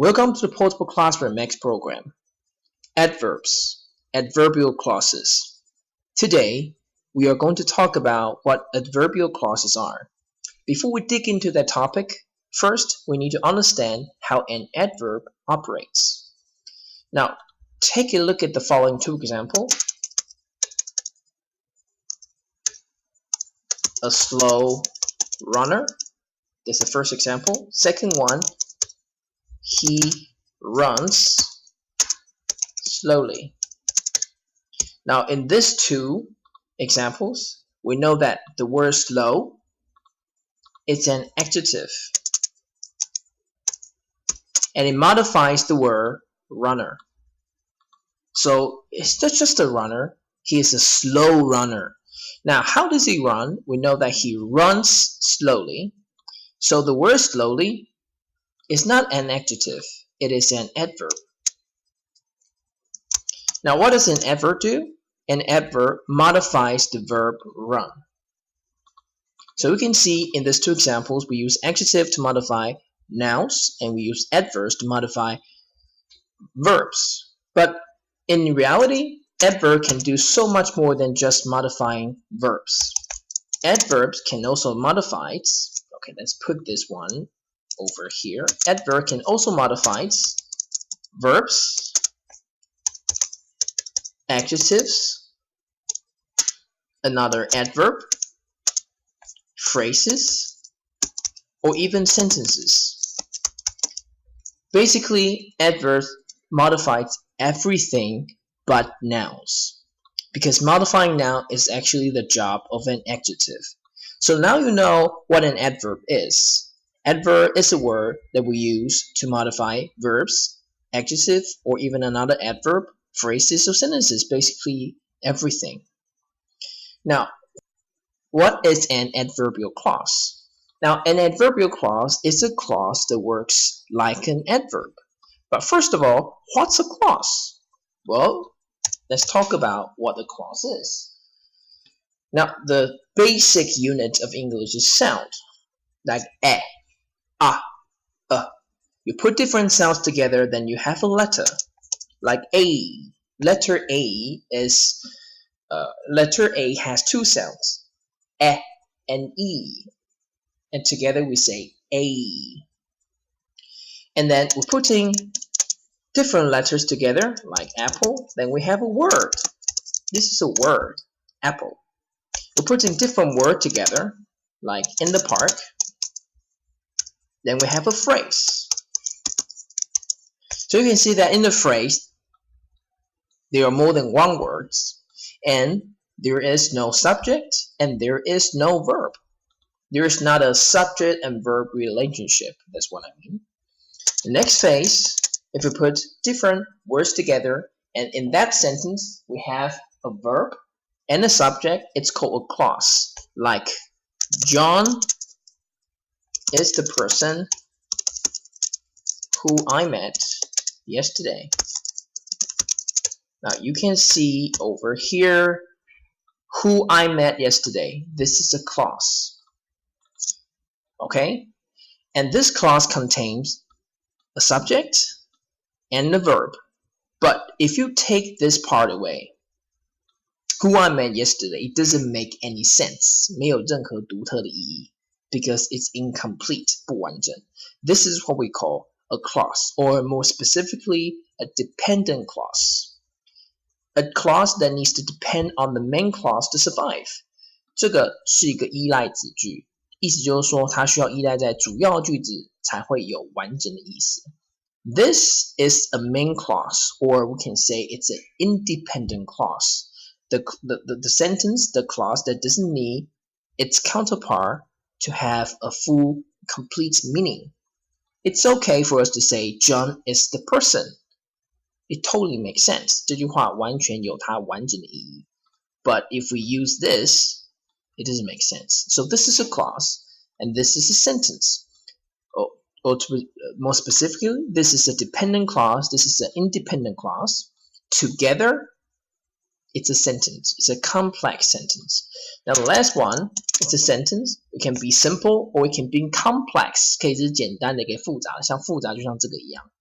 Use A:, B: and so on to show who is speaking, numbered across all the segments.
A: Welcome to the Portable Classroom Max program. Adverbs, Adverbial Clauses. Today, we are going to talk about what adverbial clauses are. Before we dig into that topic, first we need to understand how an adverb operates. Now, take a look at the following two examples. A slow runner. That's the first example. Second one, he runs slowly. Now, in these two examples, we know that the word slow is an adjective, and it modifies the word runner. So it's not just a runner, he is a slow runner. Now, how does he run? We know that he runs slowly. So the word slowly is not an adjective, it is an adverb. Now, what does an adverb do? An adverb modifies the verb run. So we can see in these two examples, we use adjective to modify nouns, and we use adverbs to modify verbs. But in reality, adverb can do so much more than just modifying verbs. Adverbs can also modify, okay, let's put this one over here. Adverb can also modify verbs, adjectives, another adverb, phrases, or even sentences. Basically, adverbs modifies everything but nouns, because modifying noun is actually the job of an adjective. So now you know what an adverb is. Adverb is a word that we use to modify verbs, adjectives, or even another adverb, phrases, or sentences, basically everything. Now, what is an adverbial clause? Now, an adverbial clause is a clause that works like an adverb. But first of all, what's a clause? Well, let's talk about what a clause is. Now, the basic unit of English is sound, like a, You put different sounds together, then you have a letter, like A. Letter A is letter A has two sounds, E and E, and together we say A. And then we're putting different letters together, like apple, then we have a word. This is a word, apple. We're putting different words together, like in the park, then we have a phrase. So you can see that in the phrase, there are more than one words, and there is no subject, and there is no verb. There is not a subject and verb relationship. That's what I mean. The next phase, if we put different words together, and in that sentence, we have a verb and a subject, it's called a clause. Like, John is the person who I met yesterday. Now you can see over here, who I met yesterday. This is a clause. Okay? And this clause contains a subject and a verb. But if you take this part away, who I met yesterday, it doesn't make any sense. 没有任何独特的意义 because it's incomplete, 不完整. This is what we call a clause, or more specifically, a dependent clause. A clause that needs to depend on the main clause to survive. 这个是一个依赖子句，意思就是说它需要依赖在主要句子才会有完整的意思。This is a main clause, or we can say it's an independent clause. The sentence, the clause that doesn't need its counterpart to have a full, complete meaning. It's okay for us to say John is the person. It totally makes sense. 这句话完全有它完整的意义。But if we use this, it doesn't make sense. So this is a clause, and this is a sentence. Or to be more specifically, this is a dependent clause, this is an independent clause. Together, it's a sentence. It's a complex sentence. Now the last one, it's a sentence. It can be simple or it can be complex. 可以是简单的，也可以复杂的，像复杂就像这个一样。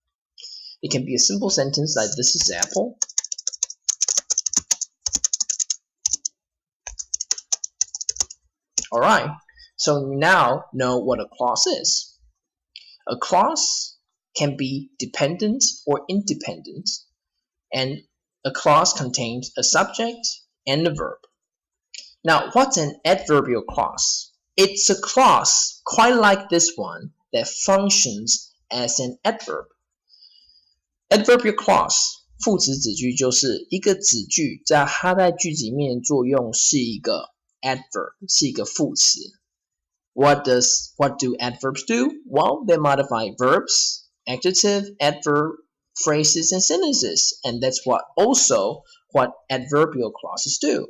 A: It can be a simple sentence like this example. Alright, so we now know what a clause is. A clause can be dependent or independent, and a clause contains a subject and a verb. Now, what's an adverbial clause? It's a clause quite like this one that functions as an adverb. Adverbial clause 副词子句就是一个子句，它在句子里面的作用是一个 adverb， 是一个副词。What do adverbs do? Well, they modify verbs, adjective, adverb, phrases, and sentences, and that's what adverbial clauses do.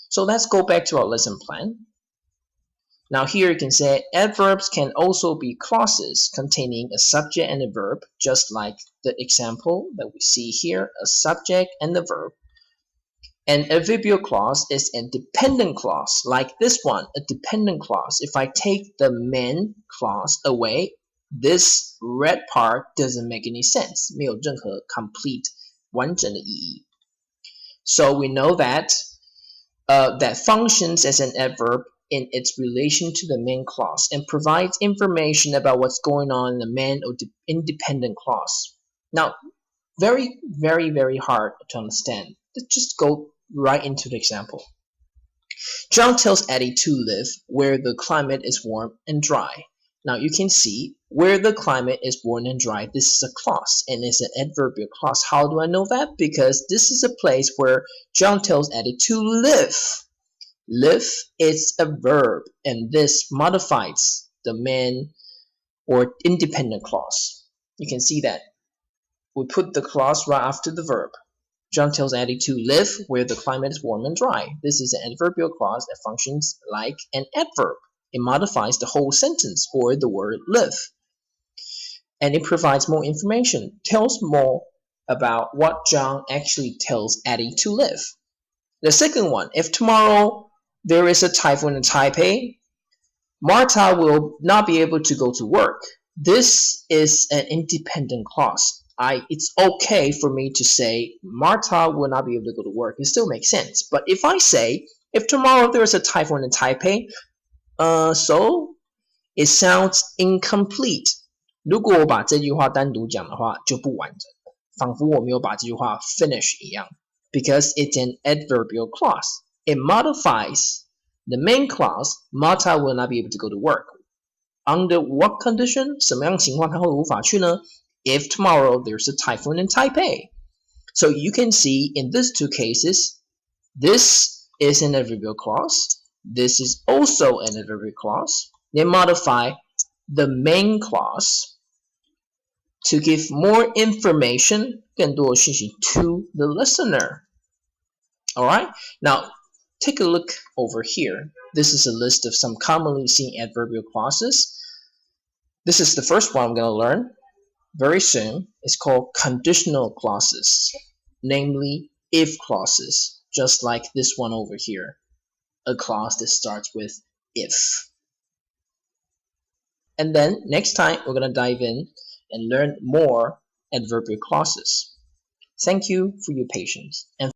A: So let's go back to our lesson plan. Now here you can say adverbs can also be clauses containing a subject and a verb, just like the example that we see here, a subject and a verb. An adverbial clause is a dependent clause, like this one, a dependent clause. If I take the main clause away, this red part doesn't make any sense. 没有任何 complete 完整的意义。So we know that that functions as an adverb in its relation to the main clause and provides information about what's going on in the main or independent clause. Now, very, very, very hard to understand. Let's just go right into the example. John tells Eddie to live where the climate is warm and dry. Now you can see where the climate is warm and dry. This is a clause and it's an adverbial clause. How do I know that? Because this is a place where John tells Eddie to live. Live is a verb and this modifies the main or independent clause. You can see that. We put the clause right after the verb. John tells Eddie to live where the climate is warm and dry. This is an adverbial clause that functions like an adverb. It modifies the whole sentence or the word live. And it provides more information, tells more about what John actually tells Eddie to live. The second one, if tomorrow there is a typhoon in Taipei, Marta will not be able to go to work. This is an independent clause. It's okay for me to say Marta will not be able to go to work. It still makes sense. But if I say, if tomorrow there is a typhoon in Taipei, so it sounds incomplete. 如果我把这句话单独讲的话，就不完整，仿佛我没有把这句话 finish 一样。Because it's an adverbial clause. It modifies the main clause, Marta will not be able to go to work. Under what condition? 什么样情况它会无法去呢？If tomorrow there's a typhoon in Taipei. So you can see in these two cases, this is an adverbial clause. This is also an adverbial clause. They modify the main clause to give more information, 更多的讯息 to the listener. Alright, now take a look over here. This is a list of some commonly seen adverbial clauses. This is the first one I'm going to learn very soon. It's called conditional clauses, namely if clauses, just like this one over here, a clause that starts with if. And then next time we're going to dive in and learn more adverbial clauses. Thank you for your patience and